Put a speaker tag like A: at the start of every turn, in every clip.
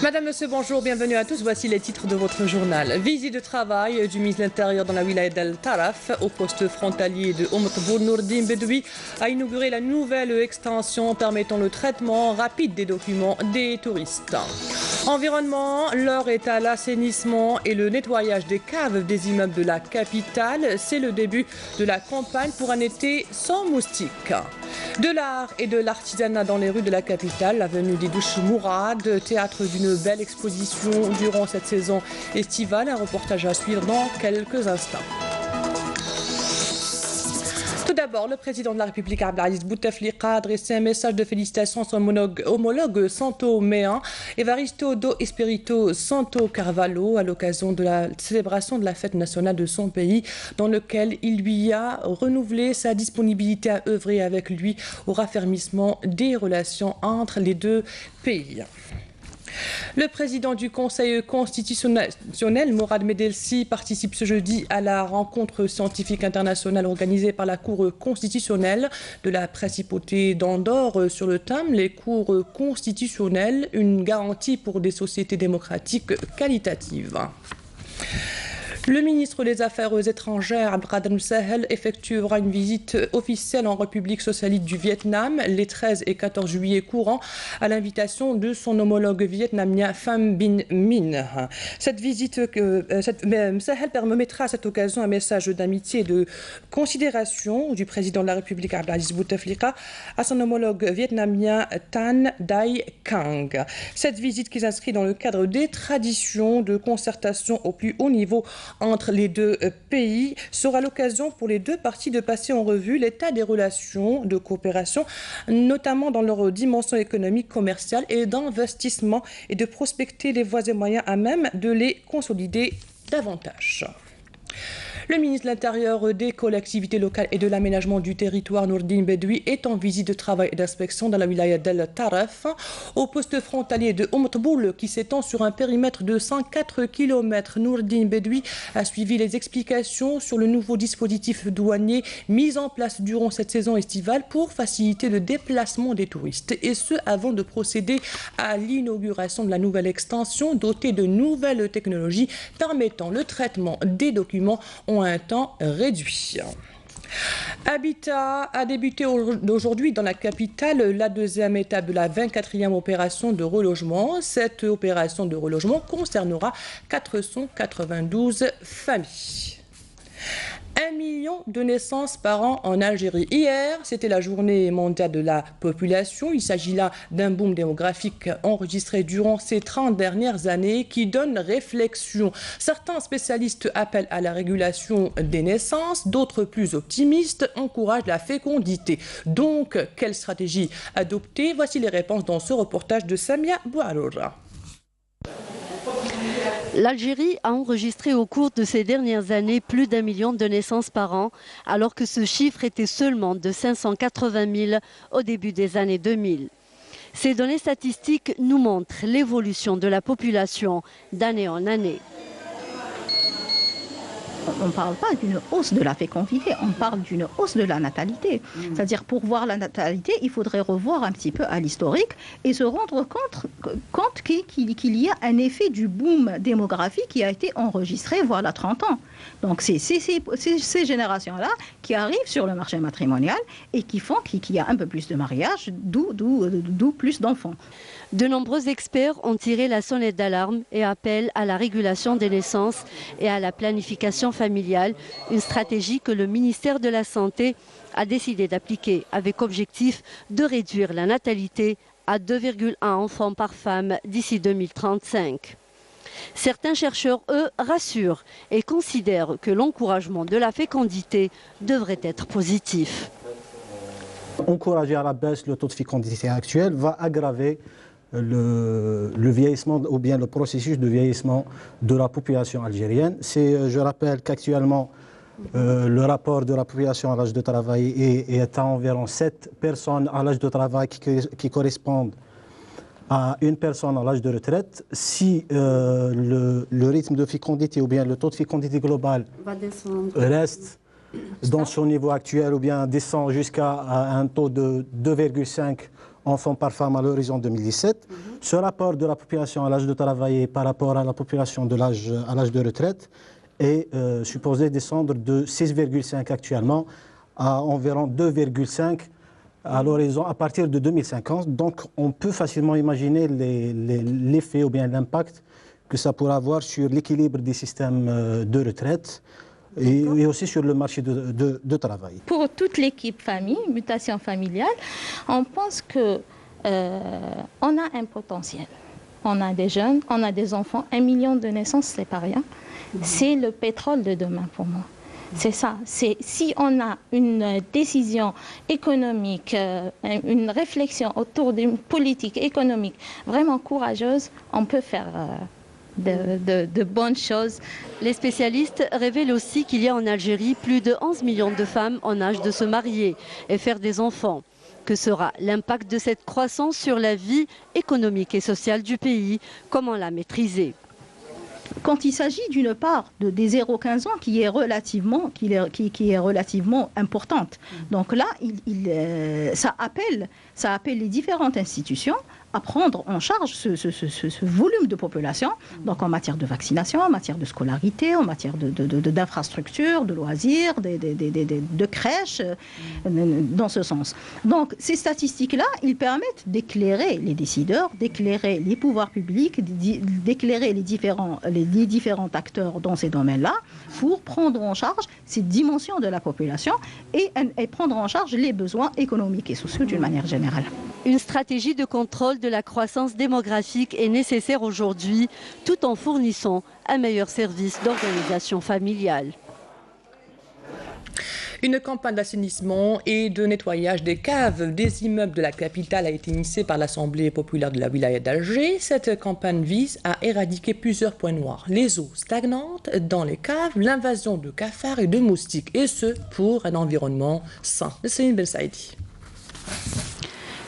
A: Madame, Monsieur, bonjour, bienvenue à tous. Voici les titres de votre journal. Visite de travail du ministre de l'Intérieur dans la wilaya d'El Taraf, au poste frontalier de Oumtbour. Nourdine Bedoui a inauguré la nouvelle extension permettant le traitement rapide des documents des touristes. Environnement, l'heure est à l'assainissement et le nettoyage des caves des immeubles de la capitale. C'est le début de la campagne pour un été sans moustiques. De l'art et de l'artisanat dans les rues de la capitale, l'avenue des Douches Mourad, théâtre d'une belle exposition durant cette saison estivale. Un reportage à suivre dans quelques instants. Tout d'abord, le président de la République, Abdelaziz Bouteflika, a adressé un message de félicitations à son homologue santo-méen, Evaristo do Espírito Santo Carvalho, à l'occasion de la célébration de la fête nationale de son pays, dans lequel il lui a renouvelé sa disponibilité à œuvrer avec lui au raffermissement des relations entre les deux pays. Le président du Conseil constitutionnel, Mourad Medelsi, participe ce jeudi à la rencontre scientifique internationale organisée par la Cour constitutionnelle de la principauté d'Andorre sur le thème « Les cours constitutionnels, une garantie pour des sociétés démocratiques qualitatives ». Le ministre des Affaires étrangères, Abdelkader Sahel, effectuera une visite officielle en République socialiste du Vietnam les 13 et 14 juillet courants à l'invitation de son homologue vietnamien Pham Binh Minh. Cette visite, Sahel permettra à cette occasion un message d'amitié et de considération du président de la République, Abdelaziz Bouteflika, à son homologue vietnamien Tan Dai Quang. Cette visite qui s'inscrit dans le cadre des traditions de concertation au plus haut niveau entre les deux pays sera l'occasion pour les deux parties de passer en revue l'état des relations de coopération, notamment dans leur dimension économique, commerciale et d'investissement, et de prospecter les voies et moyens à même de les consolider davantage. Le ministre de l'Intérieur, des collectivités locales et de l'aménagement du territoire, Nourdine Bedoui, est en visite de travail et d'inspection dans la wilaya d'El Taraf, au poste frontalier de Oumtbour, qui s'étend sur un périmètre de 104 km. Nourdine Bedoui a suivi les explications sur le nouveau dispositif douanier mis en place durant cette saison estivale pour faciliter le déplacement des touristes, et ce avant de procéder à l'inauguration de la nouvelle extension dotée de nouvelles technologies permettant le traitement des documents en un temps réduit. Habitat a débuté aujourd'hui dans la capitale la deuxième étape de la 24e opération de relogement. Cette opération de relogement concernera 492 familles. 1 million de naissances par an en Algérie. Hier, c'était la journée mondiale de la population. Il s'agit là d'un boom démographique enregistré durant ces 30 dernières années qui donne réflexion. Certains spécialistes appellent à la régulation des naissances, d'autres plus optimistes encouragent la fécondité. Donc, quelle stratégie adopter? Voici les réponses dans ce reportage de Samia Bouaroura.
B: L'Algérie a enregistré au cours de ces dernières années plus d'1 million de naissances par an, alors que ce chiffre était seulement de 580 000 au début des années 2000. Ces données statistiques nous montrent l'évolution de la population d'année en année.
C: On ne parle pas d'une hausse de la fécondité, on parle d'une hausse de la natalité. C'est-à-dire, pour voir la natalité, il faudrait revoir un petit peu à l'historique et se rendre compte qu'il y a un effet du boom démographique qui a été enregistré voilà 30 ans. Donc c'est ces générations-là qui arrivent sur le marché matrimonial et qui font qu'il y a un peu plus de mariages, d'où plus d'enfants.
B: De nombreux experts ont tiré la sonnette d'alarme et appellent à la régulation des naissances et à la planification familiale, une stratégie que le ministère de la Santé a décidé d'appliquer avec objectif de réduire la natalité à 2,1 enfants par femme d'ici 2035. Certains chercheurs, eux, rassurent et considèrent que l'encouragement de la fécondité devrait être positif.
D: Encourager à la baisse le taux de fécondité actuel va aggraver le vieillissement ou bien le processus de vieillissement de la population algérienne. Je rappelle qu'actuellement, le rapport de la population à l'âge de travail est à environ 7 personnes à l'âge de travail qui correspondent à une personne à l'âge de retraite. Si le rythme de fécondité ou bien le taux de fécondité global reste dans son niveau actuel ou bien descend jusqu'à un taux de 2,5 enfants par femme à l'horizon 2017, Ce rapport de la population à l'âge de travailler par rapport à la population à l'âge de retraite est supposé descendre de 6,5 actuellement à environ 2,5 à l'horizon à partir de 2050. Donc on peut facilement imaginer l'effet ou bien l'impact que ça pourra avoir sur l'équilibre des systèmes de retraite et aussi sur le marché de travail.
C: Pour toute l'équipe famille, mutation familiale, on pense que on a un potentiel. On a des jeunes, on a des enfants. 1 million de naissances, c'est pas rien. C'est le pétrole de demain pour moi. C'est ça. Si on a une décision économique, une réflexion autour d'une politique économique vraiment courageuse, on peut faire de bonnes choses.
B: Les spécialistes révèlent aussi qu'il y a en Algérie plus de 11 millions de femmes en âge de se marier et faire des enfants. Que sera l'impact de cette croissance sur la vie économique et sociale du pays? Comment la maîtriser?
C: Quand il s'agit d'une part des 0-15 ans qui est relativement importante. Donc là, ça appelle les différentes institutions à prendre en charge ce volume de population, donc en matière de vaccination, en matière de scolarité, en matière d'infrastructures, de loisirs, de crèches, dans ce sens. Donc ces statistiques-là, ils permettent d'éclairer les décideurs, d'éclairer les pouvoirs publics, d'éclairer les différents acteurs dans ces domaines-là, pour prendre en charge ces dimensions de la population et prendre en charge les besoins économiques et sociaux d'une manière générale.
B: Une stratégie de contrôle de la croissance démographique est nécessaire aujourd'hui, tout en fournissant un meilleur service d'organisation familiale.
A: Une campagne d'assainissement et de nettoyage des caves des immeubles de la capitale a été initiée par l'Assemblée populaire de la wilaya d'Alger. Cette campagne vise à éradiquer plusieurs points noirs. Les eaux stagnantes dans les caves, l'invasion de cafards et de moustiques, et ce pour un environnement sain. C'est Ben Saïdi.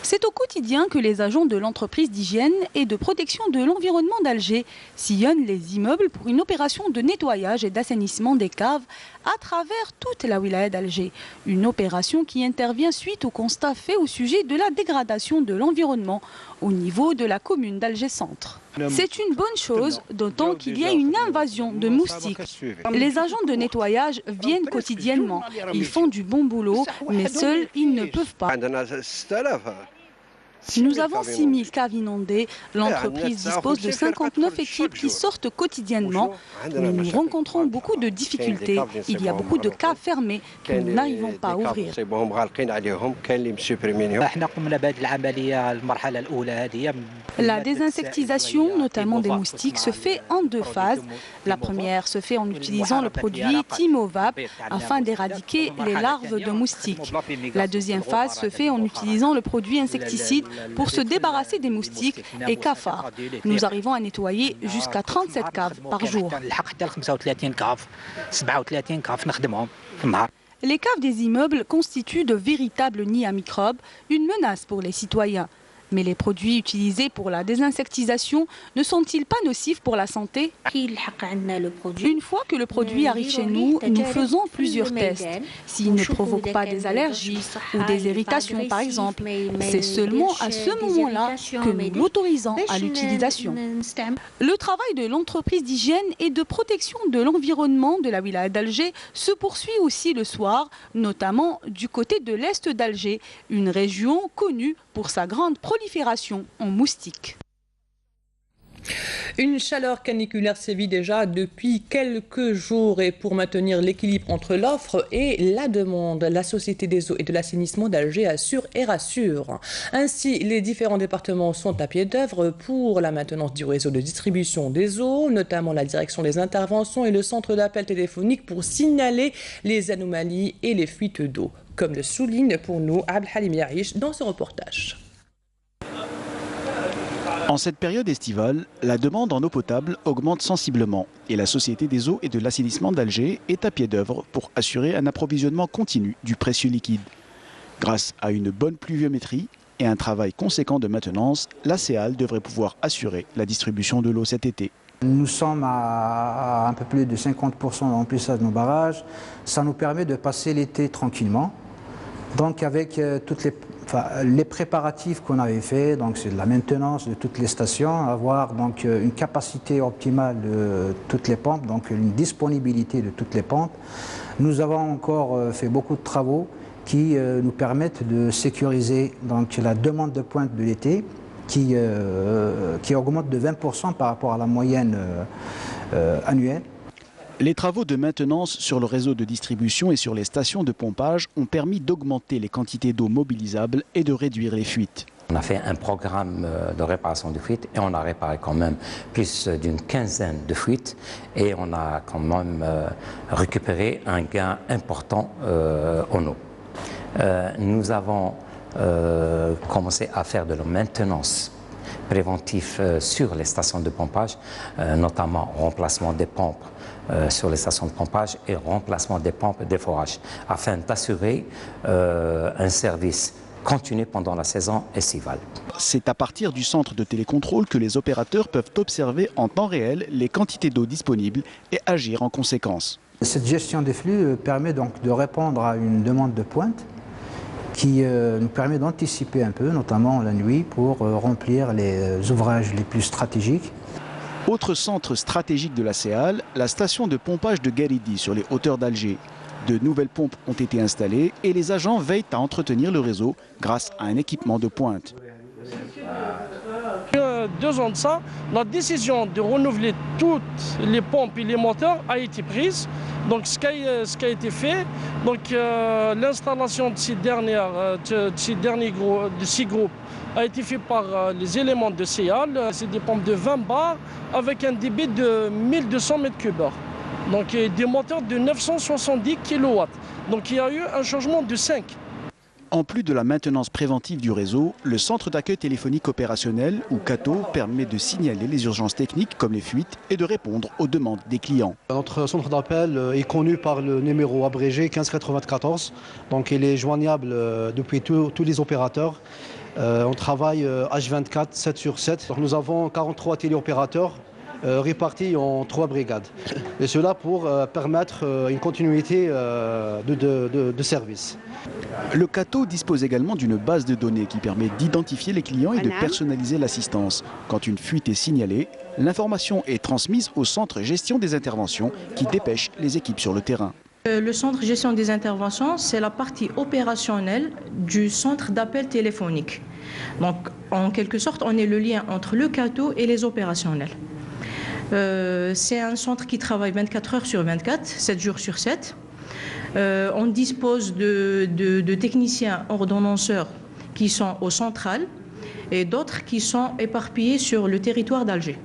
E: C'est au quotidien que les agents de l'entreprise d'hygiène et de protection de l'environnement d'Alger sillonnent les immeubles pour une opération de nettoyage et d'assainissement des caves à travers toute la wilaya d'Alger. Une opération qui intervient suite au constat fait au sujet de la dégradation de l'environnement au niveau de la commune d'Alger-Centre. C'est une bonne chose, d'autant qu'il y a une invasion de moustiques. Les agents de nettoyage viennent quotidiennement. Ils font du bon boulot, mais seuls, ils ne peuvent pas. Nous avons 6000 caves inondées. L'entreprise dispose de 59 équipes qui sortent quotidiennement. Mais nous rencontrons beaucoup de difficultés. Il y a beaucoup de caves fermées que nous n'arrivons pas à ouvrir. La désinsectisation, notamment des moustiques, se fait en 2 phases. La première se fait en utilisant le produit Timovap afin d'éradiquer les larves de moustiques. La deuxième phase se fait en utilisant le produit insecticide pour se débarrasser des moustiques et cafards. Nous arrivons à nettoyer jusqu'à 37 caves par jour. Les caves des immeubles constituent de véritables nids à microbes, une menace pour les citoyens. Mais les produits utilisés pour la désinsectisation ne sont-ils pas nocifs pour la santé? Une fois que le produit arrive chez nous, nous faisons plusieurs tests. S'il ne provoque pas des allergies ou des irritations par exemple, c'est seulement à ce moment-là que nous l'autorisons à l'utilisation. Le travail de l'entreprise d'hygiène et de protection de l'environnement de la wilaya d'Alger se poursuit aussi le soir, notamment du côté de l'est d'Alger, une région connue pour sa grande prolifération en moustiques.
A: Une chaleur caniculaire sévit déjà depuis quelques jours et pour maintenir l'équilibre entre l'offre et la demande, la Société des eaux et de l'assainissement d'Alger assure et rassure. Ainsi, les différents départements sont à pied d'œuvre pour la maintenance du réseau de distribution des eaux, notamment la direction des interventions et le centre d'appel téléphonique pour signaler les anomalies et les fuites d'eau, comme le souligne pour nous Abdelhalim Yahish dans ce reportage.
F: En cette période estivale, la demande en eau potable augmente sensiblement et la Société des eaux et de l'assainissement d'Alger est à pied d'œuvre pour assurer un approvisionnement continu du précieux liquide. Grâce à une bonne pluviométrie et un travail conséquent de maintenance, la CEAL devrait pouvoir assurer la distribution de l'eau cet été.
G: Nous sommes à un peu plus de 50% de remplissage de nos barrages. Ça nous permet de passer l'été tranquillement. Donc avec les préparatifs qu'on avait fait, donc c'est de la maintenance de toutes les stations, avoir donc une capacité optimale de toutes les pompes, donc une disponibilité de toutes les pompes. Nous avons encore fait beaucoup de travaux qui nous permettent de sécuriser donc la demande de pointe de l'été qui augmente de 20% par rapport à la moyenne annuelle.
F: Les travaux de maintenance sur le réseau de distribution et sur les stations de pompage ont permis d'augmenter les quantités d'eau mobilisables et de réduire les fuites.
H: On a fait un programme de réparation de fuites et on a réparé quand même plus d'une quinzaine de fuites et on a quand même récupéré un gain important en eau. Nous avons commencé à faire de la maintenance préventive sur les stations de pompage, notamment remplacement des pompes sur les stations de pompage et remplacement des pompes de forage, afin d'assurer un service continu pendant la saison estivale.
F: C'est à partir du centre de télécontrôle que les opérateurs peuvent observer en temps réel les quantités d'eau disponibles et agir en conséquence.
G: Cette gestion des flux permet donc de répondre à une demande de pointe qui nous permet d'anticiper un peu, notamment la nuit, pour remplir les ouvrages les plus stratégiques.
F: Autre centre stratégique de la CEAL, la station de pompage de Garidi sur les hauteurs d'Alger. De nouvelles pompes ont été installées et les agents veillent à entretenir le réseau grâce à un équipement de pointe.
I: 2 ans de ça, la décision de renouveler toutes les pompes et les moteurs a été prise. Donc ce qui a été fait, l'installation de ces groupes a été fait par les éléments de CEAL. C'est des pompes de 20 bars avec un débit de 1200 m3. Donc des moteurs de 970 kW. Donc il y a eu un changement de 5.
F: En plus de la maintenance préventive du réseau, le centre d'accueil téléphonique opérationnel, ou CATO, permet de signaler les urgences techniques comme les fuites et de répondre aux demandes des clients.
J: Notre centre d'appel est connu par le numéro abrégé 1594, donc il est joignable depuis tous les opérateurs. On travaille H24, 7 sur 7. Donc nous avons 43 téléopérateurs répartis en 3 brigades. Et cela pour permettre une continuité de service.
F: Le CATO dispose également d'une base de données qui permet d'identifier les clients et de personnaliser l'assistance. Quand une fuite est signalée, l'information est transmise au centre gestion des interventions qui dépêche les équipes sur le terrain.
K: Le centre gestion des interventions, c'est la partie opérationnelle du centre d'appel téléphonique. Donc, en quelque sorte, on est le lien entre le CATO et les opérationnels. C'est un centre qui travaille 24 heures sur 24, 7 jours sur 7. On dispose de techniciens ordonnanceurs qui sont au central et d'autres qui sont éparpillés sur le territoire d'Alger.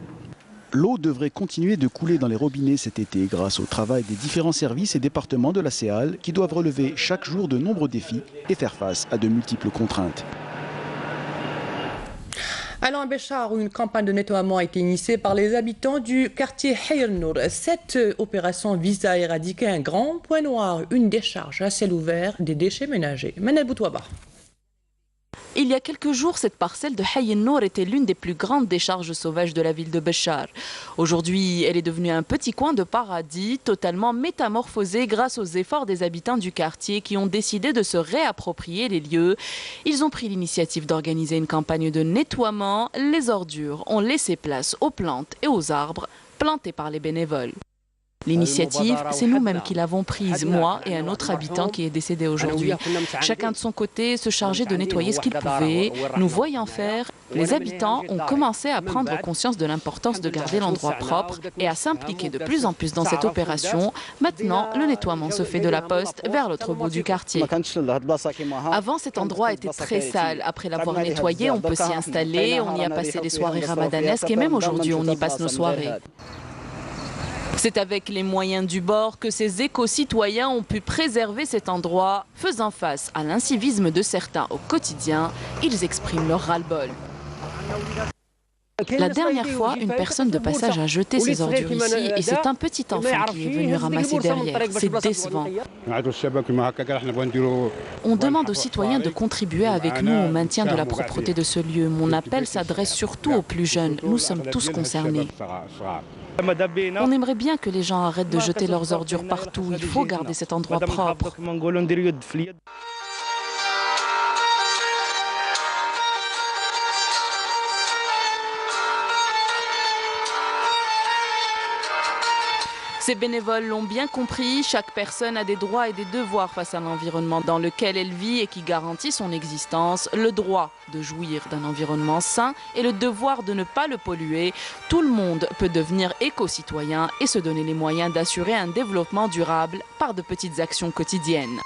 F: L'eau devrait continuer de couler dans les robinets cet été grâce au travail des différents services et départements de la CEAL qui doivent relever chaque jour de nombreux défis et faire face à de multiples contraintes.
A: Alors à Béchar, où une campagne de nettoiement a été initiée par les habitants du quartier Hayy el-Nour. Cette opération vise à éradiquer un grand point noir, une décharge à ciel ouvert des déchets ménagers. Manel Boutouaba.
L: Il y a quelques jours, cette parcelle de Hayy el-Nour était l'une des plus grandes décharges sauvages de la ville de Béchar. Aujourd'hui, elle est devenue un petit coin de paradis, totalement métamorphosé grâce aux efforts des habitants du quartier qui ont décidé de se réapproprier les lieux. Ils ont pris l'initiative d'organiser une campagne de nettoiement. Les ordures ont laissé place aux plantes et aux arbres plantés par les bénévoles. L'initiative, c'est nous-mêmes qui l'avons prise, moi et un autre habitant qui est décédé aujourd'hui. Chacun de son côté se chargeait de nettoyer ce qu'il pouvait. Nous voyant faire, les habitants ont commencé à prendre conscience de l'importance de garder l'endroit propre et à s'impliquer de plus en plus dans cette opération. Maintenant, le nettoiement se fait de la poste vers l'autre bout du quartier. Avant, cet endroit était très sale. Après l'avoir nettoyé, on peut s'y installer, on y a passé les soirées ramadanesques et même aujourd'hui, on y passe nos soirées. C'est avec les moyens du bord que ces éco-citoyens ont pu préserver cet endroit. Faisant face à l'incivisme de certains au quotidien, ils expriment leur ras-le-bol. La dernière fois, une personne de passage a jeté ses ordures ici et c'est un petit enfant qui est venu ramasser derrière. C'est décevant. On demande aux citoyens de contribuer avec nous au maintien de la propreté de ce lieu. Mon appel s'adresse surtout aux plus jeunes. Nous sommes tous concernés. On aimerait bien que les gens arrêtent de jeter leurs ordures partout. Il faut garder cet endroit propre. Ces bénévoles l'ont bien compris, chaque personne a des droits et des devoirs face à l'environnement dans lequel elle vit et qui garantit son existence, le droit de jouir d'un environnement sain et le devoir de ne pas le polluer. Tout le monde peut devenir éco-citoyen et se donner les moyens d'assurer un développement durable par de petites actions quotidiennes.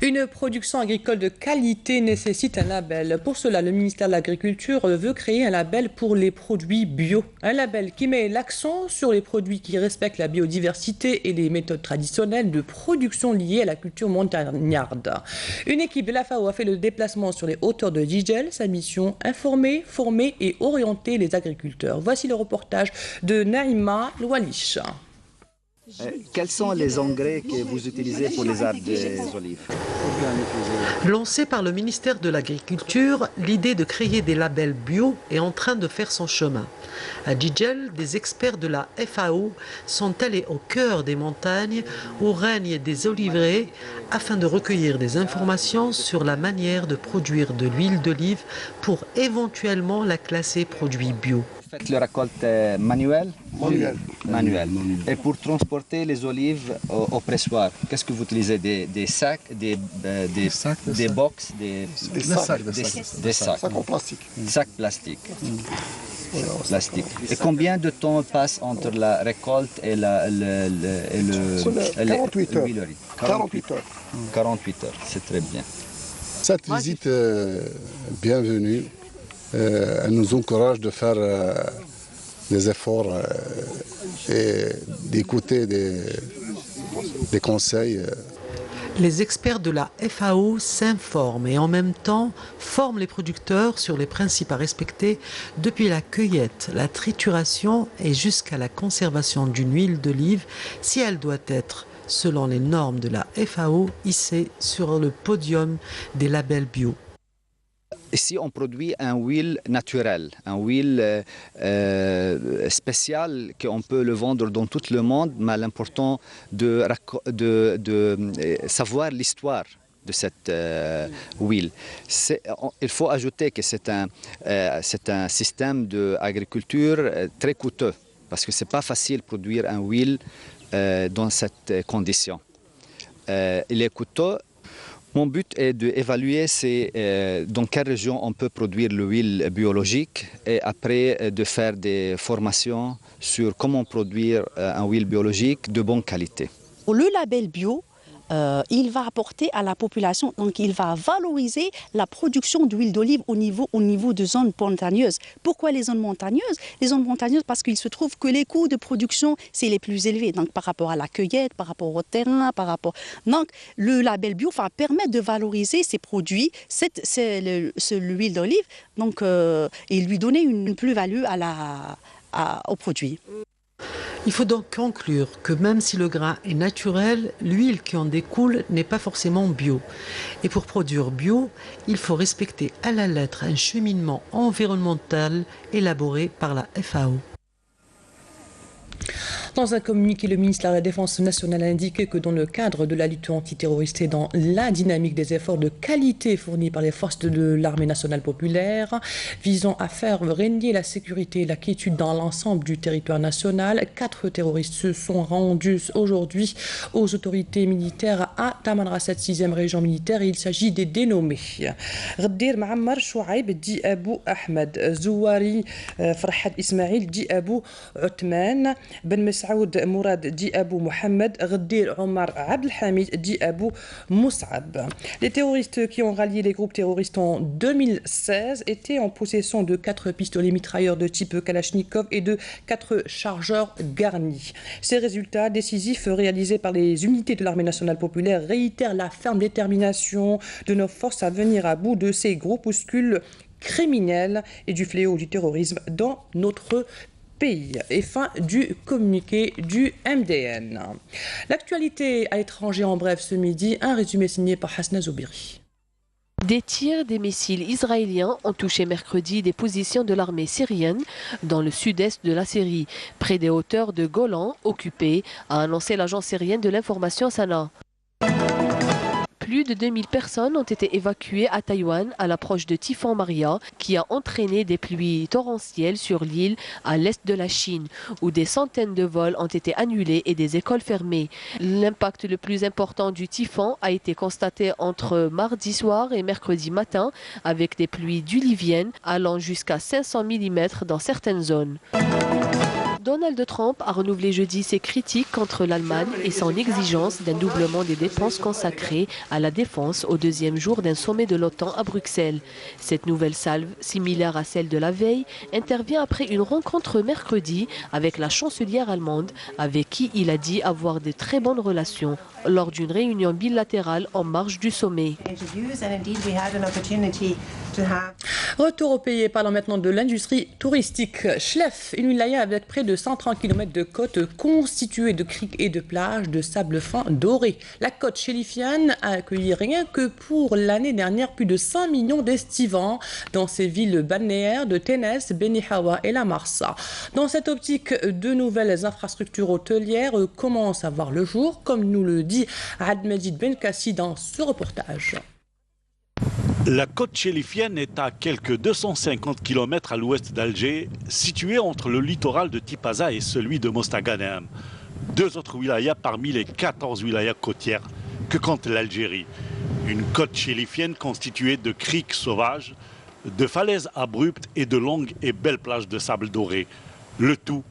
A: Une production agricole de qualité nécessite un label. Pour cela, le ministère de l'Agriculture veut créer un label pour les produits bio. Un label qui met l'accent sur les produits qui respectent la biodiversité et les méthodes traditionnelles de production liées à la culture montagnarde. Une équipe de la FAO a fait le déplacement sur les hauteurs de Djidjel. Sa mission, informer, former et orienter les agriculteurs. Voici le reportage de Naïma Loualish.
M: Quels sont les engrais que vous utilisez pour les arbres des olives?
N: Lancée par le ministère de l'Agriculture, l'idée de créer des labels bio est en train de faire son chemin. À Djidjel, des experts de la FAO sont allés au cœur des montagnes où règnent des oliveraies afin de recueillir des informations sur la manière de produire de l'huile d'olive pour éventuellement la classer produit bio.
M: Vous faites la récolte manuelle? Manuelle. Et pour transporter les olives au pressoir, qu'est-ce que vous utilisez? Des sacs, des box, des sacs en plastique. Sacs plastiques. Plastique. Et combien de temps passe entre la récolte et le
O: 48 heures.
M: 48 heures. 48 heures, c'est très bien.
O: Cette visite bienvenue. Elle nous encourage de faire des efforts et d'écouter des conseils.
N: Les experts de la FAO s'informent et en même temps forment les producteurs sur les principes à respecter depuis la cueillette, la trituration et jusqu'à la conservation d'une huile d'olive si elle doit être, selon les normes de la FAO, hissée sur le podium des labels bio.
M: Ici, on produit un huile naturel, un huile spécial qu'on peut le vendre dans tout le monde, mais l'important de savoir l'histoire de cette huile. Il faut ajouter que c'est un système d'agriculture très coûteux, parce que ce n'est pas facile de produire un huile dans cette condition. Il est coûteux. Mon but est d'évaluer dans quelle région on peut produire l'huile biologique et après de faire des formations sur comment produire un huile biologique de bonne qualité.
P: Le label bio, il va apporter à la population, donc il va valoriser la production d'huile d'olive au niveau de zones montagneuses. Pourquoi les zones montagneuses? Les zones montagneuses parce qu'il se trouve que les coûts de production, c'est les plus élevés, donc par rapport à la cueillette, par rapport au terrain, Donc le label bio va permettre de valoriser ces produits, l'huile d'olive, donc, et lui donner une plus-value au produit.
N: Il faut donc conclure que même si le grain est naturel, l'huile qui en découle n'est pas forcément bio. Et pour produire bio, il faut respecter à la lettre un cheminement environnemental élaboré par la FAO.
A: Dans un communiqué, le ministre de la Défense nationale a indiqué que dans le cadre de la lutte antiterroriste et dans la dynamique des efforts de qualité fournis par les forces de l'armée nationale populaire visant à faire régner la sécurité et la quiétude dans l'ensemble du territoire national, 4 terroristes se sont rendus aujourd'hui aux autorités militaires à Tamanrasset, 6e région militaire, et il s'agit des dénommés Ghadir Ma'ammar Chouaib dit Abou Ahmed, Zouari Farhad Ismail dit Abou Othman, Ben Mes'aoud Mourad dit Abou Mohamed, Ghadir Omar Abdelhamid dit Abou Moussab. Les terroristes qui ont rallié les groupes terroristes en 2016 étaient en possession de 4 pistolets mitrailleurs de type Kalachnikov et de 4 chargeurs garnis. Ces résultats décisifs réalisés par les unités de l'armée nationale populaire réitèrent la ferme détermination de nos forces à venir à bout de ces groupuscules criminels et du fléau du terrorisme dans notre pays. Et fin du communiqué du MDN. L'actualité à l'étranger en bref ce midi, un résumé signé par Hasna Zoubiri.
Q: Des tirs des missiles israéliens ont touché mercredi des positions de l'armée syrienne dans le sud-est de la Syrie, près des hauteurs de Golan occupées, a annoncé l'agence syrienne de l'information Sana. plus de 2000 personnes ont été évacuées à Taïwan à l'approche de typhon Maria, qui a entraîné des pluies torrentielles sur l'île à l'est de la Chine, où des centaines de vols ont été annulés et des écoles fermées. L'impact le plus important du typhon a été constaté entre mardi soir et mercredi matin, avec des pluies diluviennes allant jusqu'à 500 mm dans certaines zones. Donald Trump a renouvelé jeudi ses critiques contre l'Allemagne et son exigence d'un doublement des dépenses consacrées à la défense au deuxième jour d'un sommet de l'OTAN à Bruxelles. Cette nouvelle salve, similaire à celle de la veille, intervient après une rencontre mercredi avec la chancelière allemande, avec qui il a dit avoir de très bonnes relations, lors d'une réunion bilatérale en marge du sommet.
A: Retour au pays et parlons maintenant de l'industrie touristique. Chlef, une wilaya avec près de 130 km de côte constituée de criques et de plages de sable fin doré. La côte chérifienne a accueilli rien que pour l'année dernière plus de 5 millions d'estivants dans ces villes balnéaires de Ténès, Beni Hawa et La Marsa. Dans cette optique, de nouvelles infrastructures hôtelières commencent à voir le jour, comme nous le dit Admedid Benkassi dans ce reportage.
R: La côte chérifienne est à quelques 250 km à l'ouest d'Alger, située entre le littoral de Tipaza et celui de Mostaganem. Deux autres wilayas parmi les 14 wilayas côtières que compte l'Algérie. Une côte chérifienne constituée de criques sauvages, de falaises abruptes et de longues et belles plages de sable doré. Le tout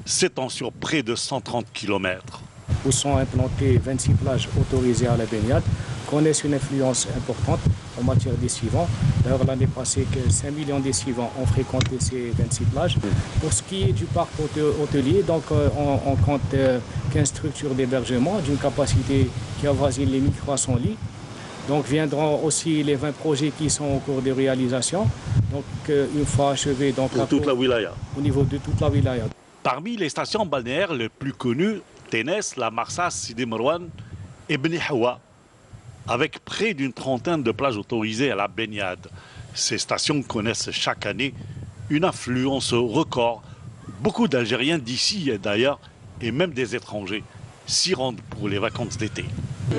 R: s'étend sur près de 130 km.
S: Où sont implantées 26 plages autorisées à la baignade, connaissent une influence importante en matière d'estivants. D'ailleurs, l'année passée, 5 millions d'estivants ont fréquenté ces 26 plages. Pour ce qui est du parc hôtelier, donc, on compte 15 structures d'hébergement d'une capacité qui avoisine les 1300 lits. Donc viendront aussi les 20 projets qui sont en cours de réalisation. Donc une fois achevés, donc,
R: pour toute la wilaya.
S: Au niveau de toute la wilaya.
R: Parmi les stations balnéaires les plus connues, Ténès, La Marsa, Sidi Marwan et Beni Hawa, avec près d'une trentaine de plages autorisées à la baignade. Ces stations connaissent chaque année une affluence record. Beaucoup d'Algériens d'ici et d'ailleurs, et même des étrangers, s'y rendent pour les vacances d'été.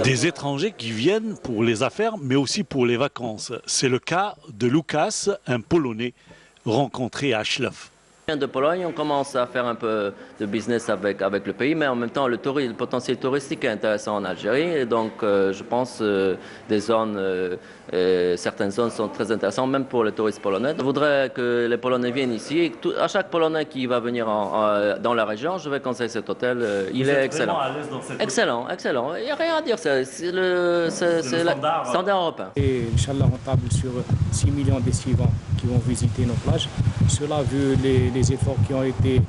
R: Des étrangers qui viennent pour les affaires, mais aussi pour les vacances. C'est le cas de Lukas, un Polonais rencontré à Chlef.
T: De Pologne, on commence à faire un peu de business avec le pays, mais en même temps, le potentiel touristique est intéressant en Algérie. Et donc, je pense des zones, certaines zones sont très intéressantes, même pour les touristes polonais. Je voudrais que les Polonais viennent ici. À chaque Polonais qui va venir dans la région, je vais conseiller cet hôtel. Il est excellent. Excellent, excellent. Il n'y a rien à dire. C'est le standard européen.
S: Et Inch'Allah, on table sur 6 millions d'estivants qui vont visiter nos plages. Cela vu les efforts qui ont été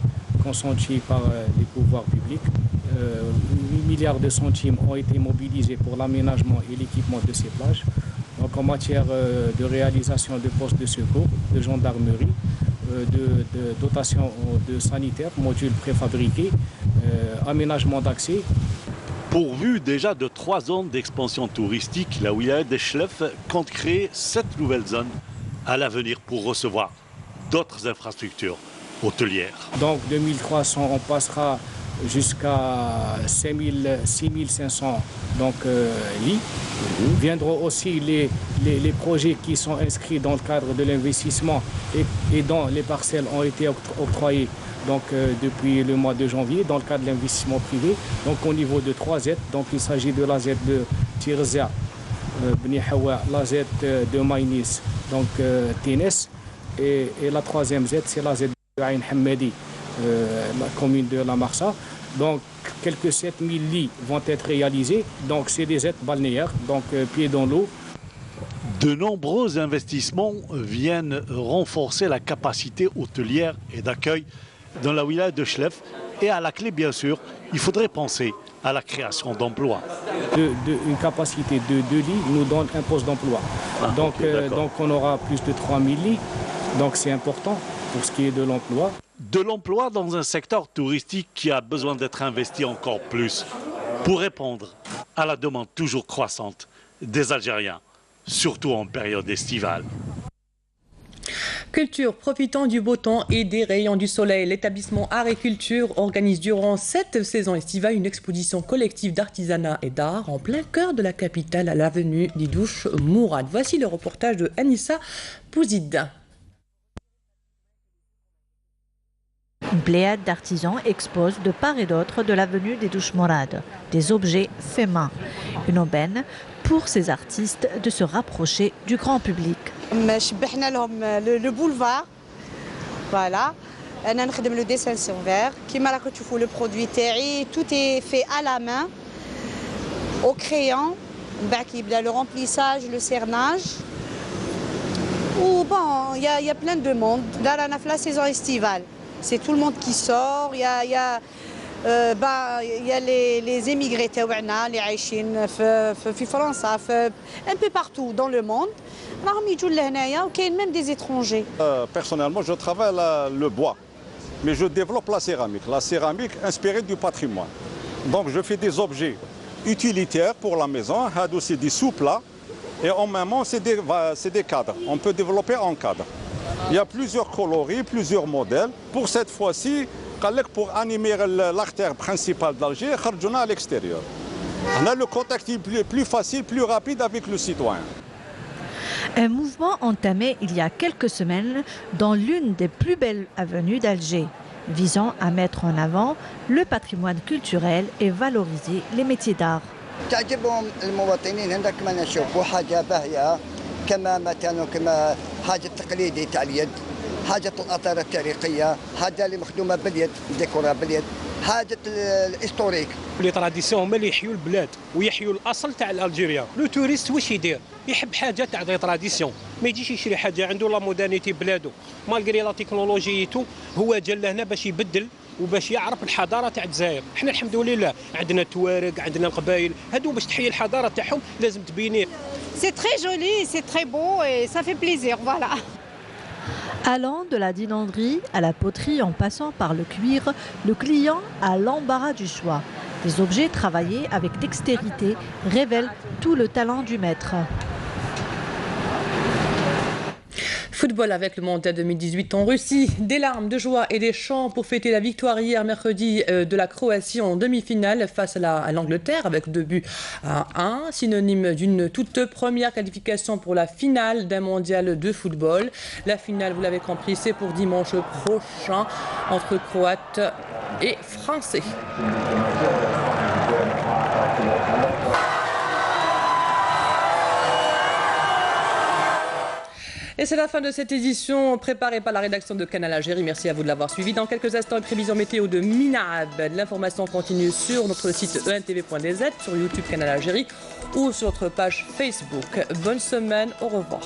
S: consentis par les pouvoirs publics. 8 milliards de centimes ont été mobilisés pour l'aménagement et l'équipement de ces plages. Donc en matière de réalisation de postes de secours, de gendarmerie, de dotation de sanitaires, modules préfabriqués, aménagement d'accès.
R: Pourvu déjà de 3 zones d'expansion touristique, la wilaya de Chlef compte créer 7 nouvelles zones à l'avenir pour recevoir d'autres infrastructures hôtelières.
S: Donc 2300, on passera jusqu'à 6500 lits. Viendront aussi les projets qui sont inscrits dans le cadre de l'investissement et dont les parcelles ont été octroyées depuis le mois de janvier dans le cadre de l'investissement privé. Donc au niveau de 3 Z, donc il s'agit de la Z de Tirzia, Beni Hawa, la Z de Maïnis, donc Ténès, et la 3e Z, c'est la Z de Ain Hamadi, la commune de La Marsa. Donc quelques 7000 lits vont être réalisés. Donc c'est des Z balnéaires, donc pieds dans l'eau.
R: De nombreux investissements viennent renforcer la capacité hôtelière et d'accueil dans la wilaya de Chlef. Et à la clé, bien sûr, il faudrait penser à la création d'emplois.
S: Une capacité de 2 lits nous donne un poste d'emploi. Donc on aura plus de 3000 lits. Donc c'est important pour ce qui est de l'emploi.
R: De l'emploi dans un secteur touristique qui a besoin d'être investi encore plus pour répondre à la demande toujours croissante des Algériens, surtout en période estivale.
A: Culture, profitant du beau temps et des rayons du soleil, l'établissement Art et Culture organise durant cette saison estivale une exposition collective d'artisanat et d'art en plein cœur de la capitale à l'avenue Didouche Mourad. Voici le reportage de Anissa Pouzid.
U: Une pléiade d'artisans expose de part et d'autre de l'avenue des Douches Mourad des objets faits main. Une aubaine pour ces artistes de se rapprocher du grand public.
V: Le boulevard, voilà. أنا نخدم le dessin sur verre. كيما راكم تشوفوا le produit تاعي tout est fait à la main au crayon. بعد كيبدا le remplissage, le cernage. Ou bon, il y a plein de monde. Là, رانا في la saison estivale. C'est tout le monde qui sort. Il y a les émigrés تاعنا اللي عايشين في فرنسا un peu partout dans le monde. راهم يجوا لهنايا وكاين même des étrangers.
W: Personnellement, je travaille le bois, mais je développe la céramique inspirée du patrimoine. Donc je fais des objets utilitaires pour la maison. C'est des sous-plats et en même temps c'est des cadres. On peut développer en cadre. Il y a plusieurs coloris, plusieurs modèles. Pour cette fois-ci, pour animer l'artère principale d'Alger, on à l'extérieur. On a le contact plus facile, plus rapide avec le citoyen.
U: Un mouvement entamé il y a quelques semaines dans l'une des plus belles avenues d'Alger, visant à mettre en avant le patrimoine culturel et valoriser les métiers d'art.
X: كما مثلا كما حاجه التقليدي تاع اليد، حاجه الاثار التاريخيه، حاجه اللي مخدومه باليد، ديكورها باليد، حاجه الهيستوريك.
Y: لي تراديسيون هما اللي يحيوا البلاد ويحيوا الاصل تاع الالجيريا. لو توريست واش يدير؟ يحب حاجه تاع دي تراديسيون، ما يجيش يشري حاجه عنده لا مودرنيتي بلادو، مالغري لا تكنولوجيتو هو جا لهنا باش يبدل وباش يعرف الحضاره تاع الجزائر. احنا الحمد لله عندنا التوارق، عندنا القبائل، هادو باش تحيي الحضاره تاعهم لازم تبينيه.
U: C'est très joli, c'est très beau et ça fait plaisir, voilà. Allant de la dinanderie à la poterie en passant par le cuir, le client a l'embarras du choix. Des objets travaillés avec dextérité révèlent tout le talent du maître.
A: Football avec le mondial 2018 en Russie. Des larmes de joie et des chants pour fêter la victoire hier mercredi de la Croatie en demi-finale face à l'Angleterre avec 2-1, synonyme d'une toute première qualification pour la finale d'un mondial de football. La finale, vous l'avez compris, c'est pour dimanche prochain entre Croates et Français. Et c'est la fin de cette édition préparée par la rédaction de Canal Algérie. Merci à vous de l'avoir suivi. Dans quelques instants, une prévision météo de Minab. L'information continue sur notre site entv.dz, sur YouTube Canal Algérie ou sur notre page Facebook. Bonne semaine, au revoir.